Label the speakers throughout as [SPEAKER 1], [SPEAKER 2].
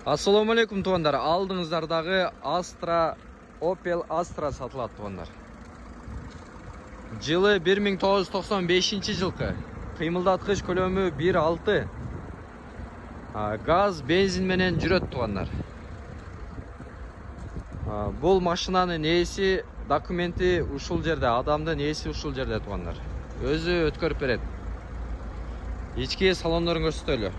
[SPEAKER 1] Assalamu alaikum туғандар. Алдыңыздардағы Opel Astra сатылады туғандар. Жылы 1995 жылқы. Қимылдатқыш көлемі 1.6. Газ, бензин менен жүрөт туғандар. Бұл машинаның несі, документи ушул жерде, адамды несі ушул жерде туғандар. Өзі өткөрүп берет. Ички салондорун көрсөтөлү.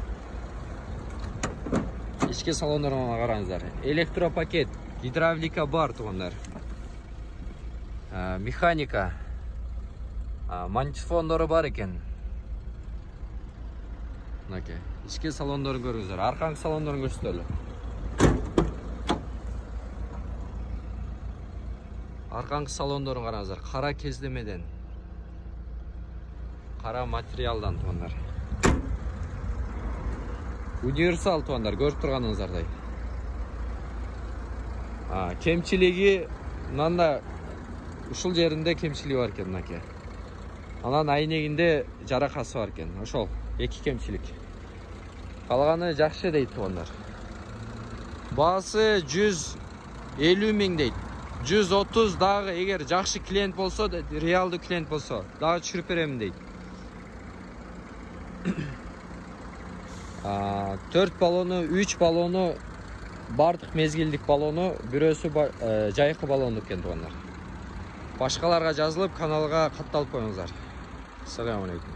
[SPEAKER 1] İçki salonlarına қараңыздар. Elektropakет, гидравлика бар туғандар. Механика. Мантифондары бар екен. İçki salonların көріңіздер. Арқаңғы салондарын көрсетелі. Арқаңғы салондарын қараңыздар. Қара кездемеден. Қара материалдан туғандар. Универсал туғандар, көріп тұрғаныңыздардай. Кемчилиги мынанда ушул жеринде кемчилиги бар экен мынакей. Анан айнегинде жаракасы бар экен. Ошол эки кемчилик. Калганы жакшы дейт туғандар. Баасы 150 миң дейт. 130 дагы эгер жакшы клиент болсо, реалдуу клиент болсо, дагы түшүрүп берем дейт. 4 балону, 3 балону, бардык мезгилдик балону, бирөөсү жайкы балондук экен туғандар. Башкаларга жазылып, каналга катталып коюңуздар. Ассаламу алейкум.